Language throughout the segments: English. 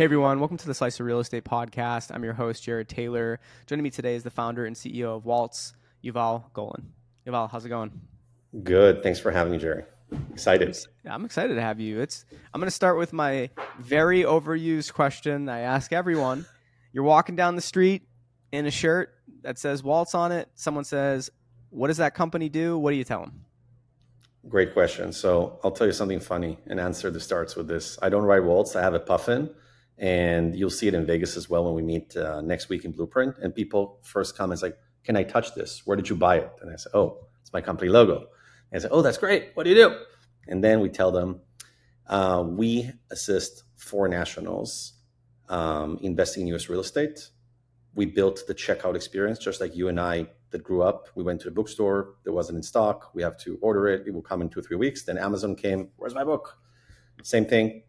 Hey everyone, welcome to the Slice of Real Estate podcast. I'm your host, Jared Taylor. Joining me today is the founder and CEO of Waltz, Yuval Golan. Yuval, how's it going? Good. Thanks for having me, Jerry. Excited. I'm excited to have you. I'm going to start with my very overused question I ask everyone. You're walking down the street in a shirt that says Waltz on it. Someone says, "What does that company do?" What do you tell them? Great question. So I'll tell you something funny. An answer that starts with this. I don't ride Waltz. I have a puffin, and you'll see it in Vegas as well when we meet next week in Blueprint. And people first comment is like, "Can I touch this? Where did you buy it?" And I say, "Oh, it's my company logo." And I say, "Oh, that's great. What do you do?" And then we tell them we assist foreign nationals investing in U.S. real estate. We built the checkout experience, just like you and I that grew up. We went to the bookstore. It wasn't in stock. We have to order it. It will come in 2 or 3 weeks. Then Amazon came. Where's my book? Same thing.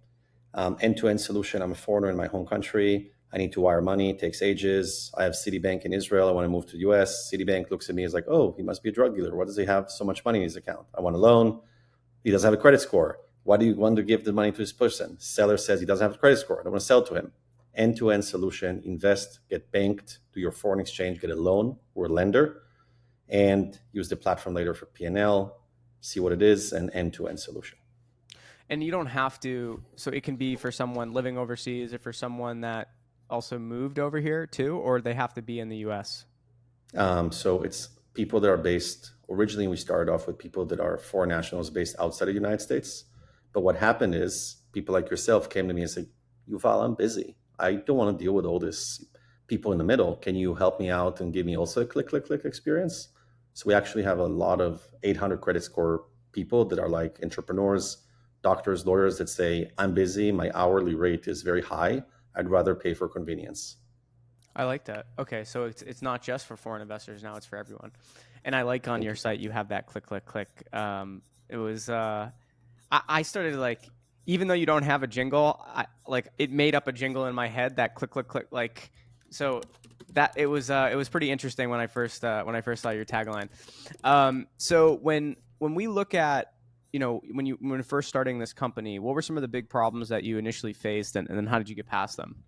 End-to-end solution. I'm a foreigner in my home country. I need to wire money. It takes ages. I have Citibank in Israel. I want to move to the US. Citibank looks at me as like, oh, he must be a drug dealer. Why does he have so much money in his account? I want a loan. He doesn't have a credit score. Why do you want to give the money to this person? Seller says he doesn't have a credit score. I don't want to sell to him. End-to-end solution. Invest, get banked, do your foreign exchange, get a loan or a lender, and use the platform later for P&L, see what it is, an end-to-end solution. And you don't have to, so it can be for someone living overseas or for someone that also moved over here too, or they have to be in the US? So it's people that are based, originally we started off with people that are foreign nationals based outside of the United States. But what happened is people like yourself came to me and said, Yuval, I'm busy. I don't want to deal with all this people in the middle. Can you help me out and give me also a click experience? So we actually have a lot of 800 credit score people that are like entrepreneurs, doctors, lawyers that say, I'm busy. My hourly rate is very high. I'd rather pay for convenience. I like that. Okay, so it's not just for foreign investors now; it's for everyone. And I like on your site you have that click. It was I started like, even though you don't have a jingle, it made up a jingle in my head that click like, so that it was pretty interesting when I first saw your tagline. So when we look at, when you were first starting this company, what were some of the big problems that you initially faced, and then how did you get past them?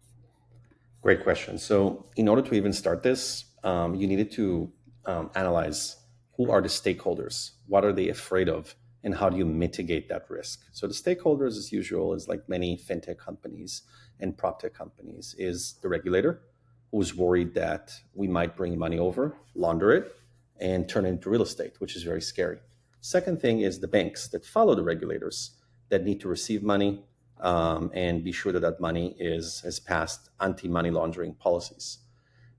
Great question. So in order to even start this, you needed to analyze who are the stakeholders, what are they afraid of, and how do you mitigate that risk? So the stakeholders, as usual, is like many fintech companies and prop tech companies, is the regulator, who's worried that we might bring money over, launder it, and turn it into real estate, which is very scary. Second thing is the banks that follow the regulators that need to receive money and be sure that that money has passed anti-money laundering policies.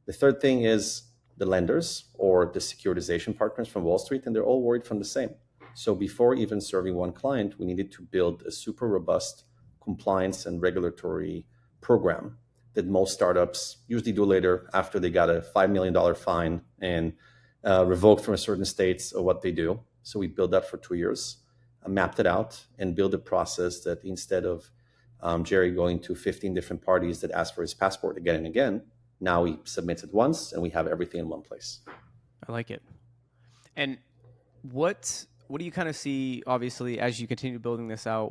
The third thing is the lenders or the securitization partners from Wall Street, and they're all worried from the same. So before even serving one client, we needed to build a super robust compliance and regulatory program that most startups usually do later after they got a $5 million fine and revoked from a certain states of what they do. So we built that for 2 years, mapped it out, and built a process that instead of Jerry going to 15 different parties that ask for his passport again and again, now he submits it once and we have everything in one place. I like it. And what do you kind of see, obviously, as you continue building this out?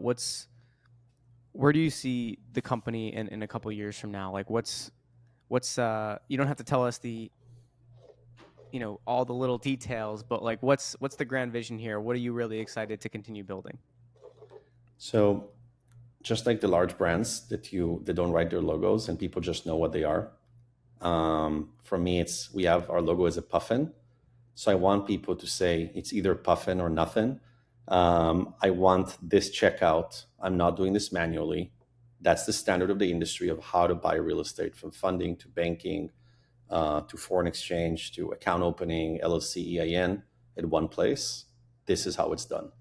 Where do you see the company in a couple of years from now? Like what's you don't have to tell us all the little details, but like what's the grand vision here? What are you really excited to continue building? So just like the large brands that don't write their logos and people just know what they are. For me, we have our logo as a puffin. So I want people to say it's either puffin or nothing. I want this checkout. I'm not doing this manually. That's the standard of the industry of how to buy real estate, from funding to banking, to foreign exchange, to account opening, LLC, EIN at one place. This is how it's done.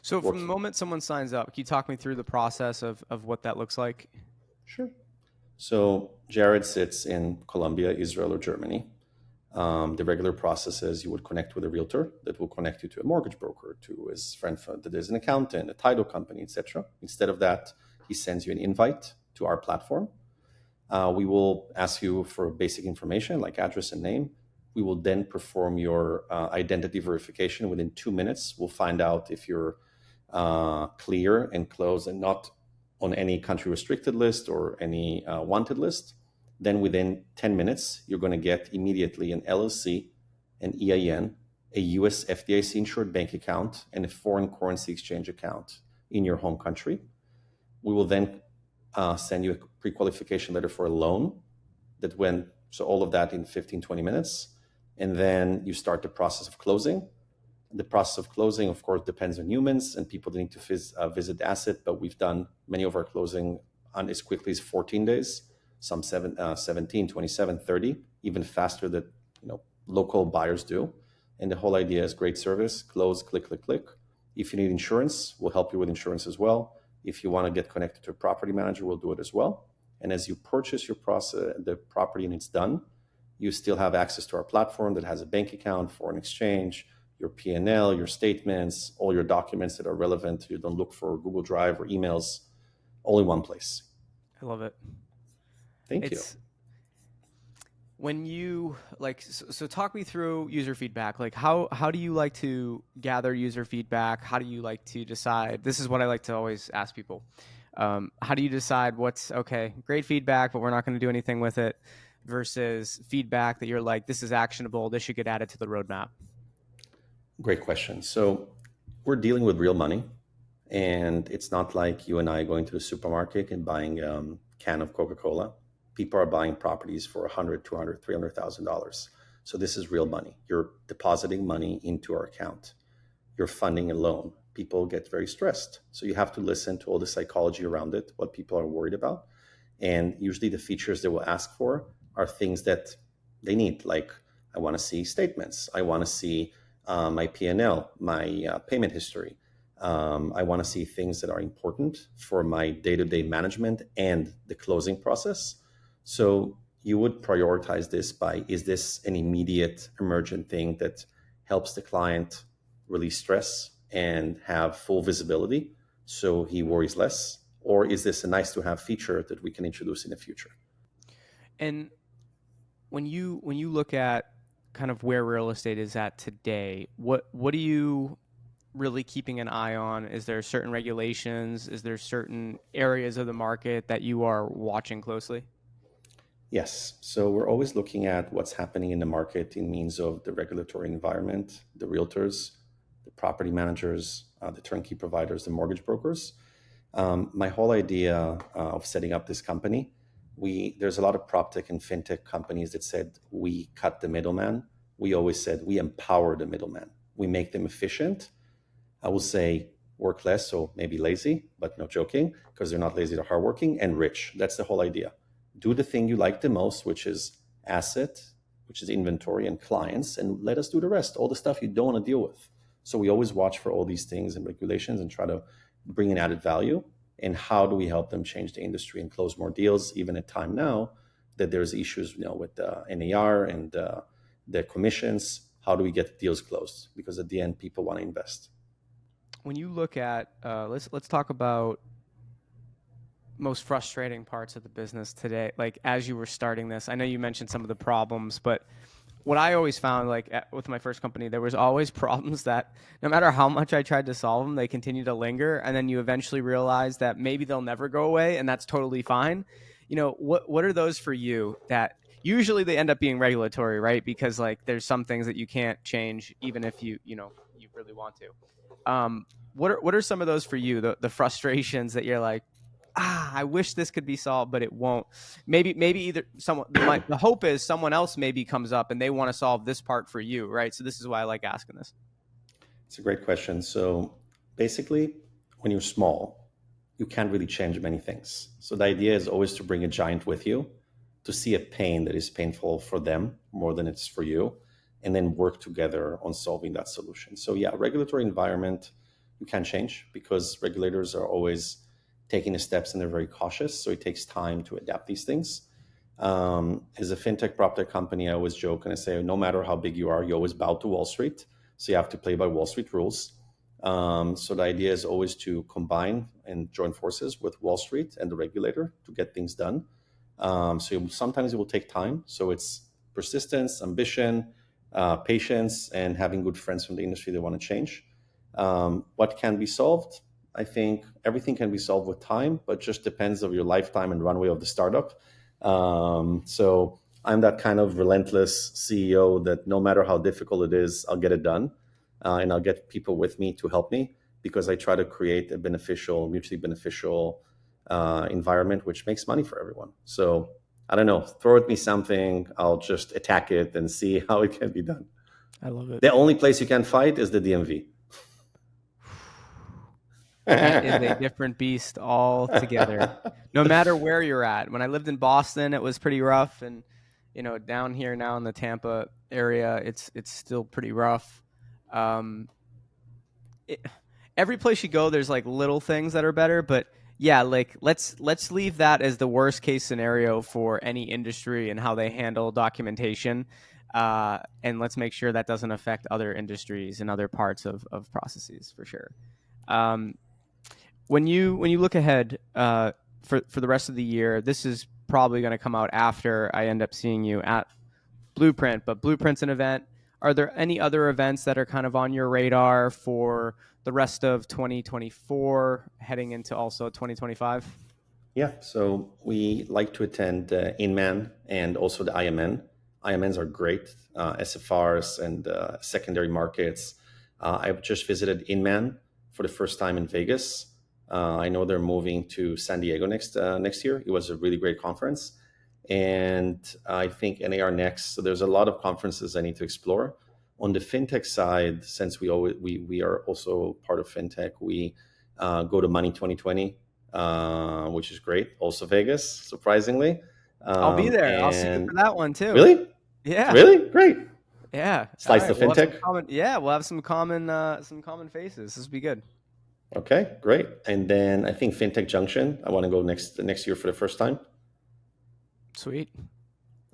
So from the moment someone signs up, can you talk me through the process of what that looks like? Sure. So Jared sits in Colombia, Israel, or Germany. The regular process is you would connect with a realtor that will connect you to a mortgage broker, to his friend that is an accountant, a title company, etc. Instead of that, he sends you an invite to our platform. We will ask you for basic information like address and name. We will then perform your identity verification within 2 minutes. We'll find out if you're clear and close and not on any country restricted list or any wanted list, then within 10 minutes, you're going to get immediately an LLC, an EIN, a US FDIC insured bank account, and a foreign currency exchange account in your home country. We will then send you a pre-qualification letter for a loan so all of that in 15, 20 minutes. And then you start the process of closing. The process of closing, of course, depends on humans and people that need to visit the asset, but we've done many of our closing on as quickly as 14 days, some 17, 27, 30, even faster than local buyers do. And the whole idea is great service, close, click, click, click. If you need insurance, we'll help you with insurance as well. If you want to get connected to a property manager, we'll do it as well. And as you purchase the property and it's done, you still have access to our platform that has a bank account, foreign exchange, your P&L, your statements, all your documents that are relevant. You don't look for Google Drive or emails, all in one place. I love it. Thank you. When you so talk me through user feedback. Like how do you like to gather user feedback? How do you like to decide? This is what I like to always ask people. How do you decide what's okay, great feedback, but we're not going to do anything with it, versus feedback that you're like, this is actionable, this should get added to the roadmap? Great question. So we're dealing with real money, and it's not like you and I going to the supermarket and buying a can of Coca-Cola. People are buying properties for $100,000, $200,000, $300,000. So this is real money. You're depositing money into our account. You're funding a loan. People get very stressed. So you have to listen to all the psychology around it, what people are worried about. And usually the features they will ask for are things that they need. Like, I want to see statements. I want to see my P&L, my payment history. I want to see things that are important for my day-to-day management and the closing process. So you would prioritize this by, is this an immediate emergent thing that helps the client release stress and have full visibility so he worries less? Or is this a nice to have feature that we can introduce in the future? And when you look at kind of where real estate is at today, what are you really keeping an eye on? Is there certain regulations? Is there certain areas of the market that you are watching closely? Yes. So we're always looking at what's happening in the market in means of the regulatory environment, the realtors, the property managers, the turnkey providers, the mortgage brokers. My whole idea of setting up this company, there's a lot of prop tech and fintech companies that said we cut the middleman. We always said we empower the middleman. We make them efficient. I will say work less, so maybe lazy, but no joking, because they're not lazy, they're hardworking, and rich. That's the whole idea. Do the thing you like the most, which is asset, which is inventory and clients, and let us do the rest, all the stuff you don't want to deal with. So we always watch for all these things and regulations and try to bring in added value. And how do we help them change the industry and close more deals, even at time now that there's issues, with the NAR and the commissions? How do we get deals closed? Because at the end, people want to invest. When you look at, let's talk about most frustrating parts of the business today. Like, as you were starting this, I know you mentioned some of the problems, but what I always found, with my first company, there was always problems that no matter how much I tried to solve them, they continue to linger. And then you eventually realize that maybe they'll never go away, and that's totally fine. What are those for you that usually they end up being regulatory, right? Because there's some things that you can't change, even if you really want to. What are some of those for you? The frustrations that you're like, I wish this could be solved, but it won't. Maybe either the hope is someone else maybe comes up and they want to solve this part for you, right? So this is why I like asking this. It's a great question. So basically, when you're small, you can't really change many things. So the idea is always to bring a giant with you, to see a pain that is painful for them more than it's for you, and then work together on solving that solution. So yeah, regulatory environment, you can't change because regulators are always taking the steps and they're very cautious. So it takes time to adapt these things. As a fintech prop tech company, I always joke and I say, no matter how big you are, you always bow to Wall Street. So you have to play by Wall Street rules. So the idea is always to combine and join forces with Wall Street and the regulator to get things done. Sometimes it will take time. So it's persistence, ambition, patience, and having good friends from the industry that want to change. What can be solved? I think everything can be solved with time, but just depends of your lifetime and runway of the startup. So I'm that kind of relentless CEO that no matter how difficult it is, I'll get it done, and I'll get people with me to help me because I try to create a beneficial, mutually beneficial environment which makes money for everyone. So I don't know, throw at me something, I'll just attack it and see how it can be done. I love it. The only place you can fight is the DMV. That is a different beast altogether. No matter where you're at. When I lived in Boston, it was pretty rough, and down here now in the Tampa area, it's still pretty rough. It, every place you go, there's like little things that are better, but yeah, like let's leave that as the worst case scenario for any industry and how they handle documentation, and let's make sure that doesn't affect other industries and other parts of processes for sure. Um, when you look ahead for the rest of the year, this is probably going to come out after I end up seeing you at Blueprint, but Blueprint's an event. Are there any other events that are kind of on your radar for the rest of 2024, heading into also 2025? Yeah, so we like to attend Inman and also the IMN. IMNs are great, SFRs and secondary markets. I've just visited Inman for the first time in Vegas. I know they're moving to San Diego next year. It was a really great conference. And I think NAR next. So there's a lot of conferences I need to explore. On the fintech side, since we are also part of fintech, we go to Money 2020, which is great. Also Vegas, surprisingly. I'll be there. I'll see you for that one too. Really? Yeah. Really? Great. Yeah. Slice the fintech. We'll have some common faces. This will be good. Okay, great. And then I think FinTech Junction. I want to go next year for the first time. Sweet.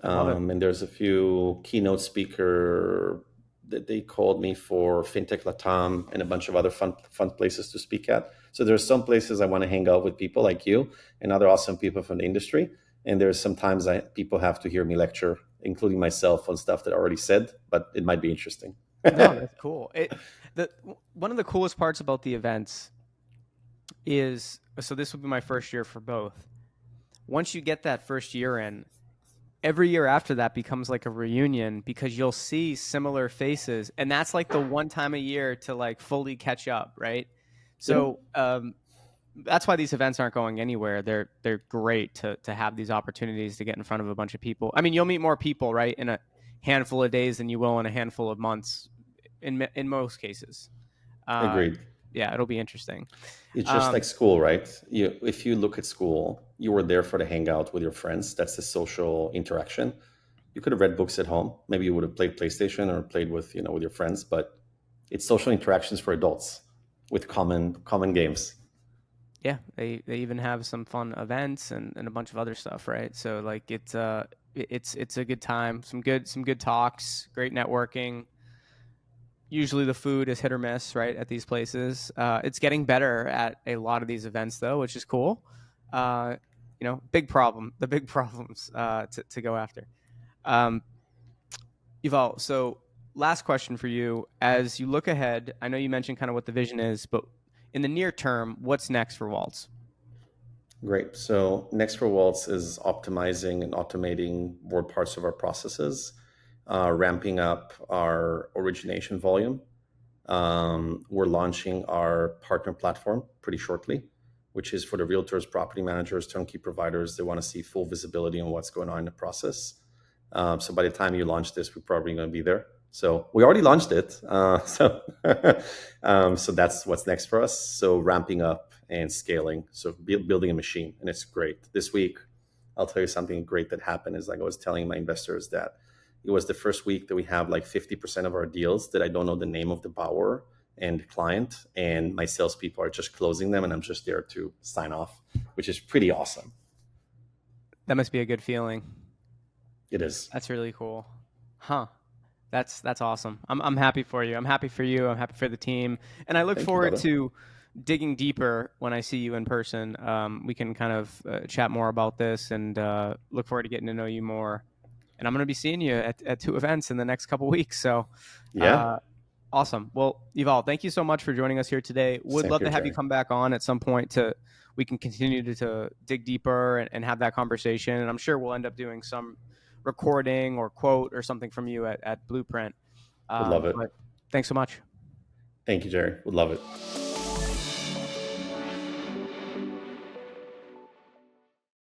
And there's a few keynote speaker that they called me for FinTech Latam and a bunch of other fun places to speak at. So there's some places I want to hang out with people like you and other awesome people from the industry. And there's sometimes people have to hear me lecture, including myself, on stuff that I already said, but it might be interesting. No, that's cool. One of the coolest parts about the events is, so this will be my first year for both. Once you get that first year in, every year after that becomes like a reunion because you'll see similar faces, and that's like the one time a year to like fully catch up, right? So that's why these events aren't going anywhere. They're great to have these opportunities to get in front of a bunch of people. I mean, you'll meet more people, right, in a handful of days than you will in a handful of months in most cases. Agreed. Yeah, it'll be interesting. It's just like school, right? If you look at school, you were there for the hangout with your friends. That's the social interaction. You could have read books at home. Maybe you would have played PlayStation or played with your friends, but it's social interactions for adults with common games. Yeah, they even have some fun events and a bunch of other stuff, right? So like it's a good time, some good talks, great networking. Usually the food is hit or miss, right, at these places. It's getting better at a lot of these events, though, which is cool. The big problems to go after. Yuval, so last question for you. As you look ahead, I know you mentioned kind of what the vision is, but in the near term, what's next for Waltz? Great. So next for Waltz is optimizing and automating more parts of our processes. Ramping up our origination volume. We're launching our partner platform pretty shortly, which is for the realtors, property managers, turnkey providers. They want to see full visibility on what's going on in the process. So by the time you launch this, we're probably going to be there. So we already launched it. So that's what's next for us. So ramping up and scaling. So building a machine, and it's great. This week, I'll tell you something great that happened. Is like I was telling my investors that it was the first week that we have like 50% of our deals that I don't know the name of the borrower and client, and my salespeople are just closing them, and I'm just there to sign off, which is pretty awesome. That must be a good feeling. It is. That's really cool. Huh. That's awesome. I'm happy for you. I'm happy for you. I'm happy for the team, and I look forward to digging deeper when I see you in person. We can kind of chat more about this, and look forward to getting to know you more. And I'm going to be seeing you at 2 events in the next couple of weeks. So yeah, Awesome. Well, Yuval, thank you so much for joining us here today. Would Same love here, to have you Jerry. come back on at some point to we can continue to dig deeper and have that conversation. And I'm sure we'll end up doing some recording or quote or something from you at Blueprint. Would love it. But thanks so much. Thank you, Jerry. Would love it.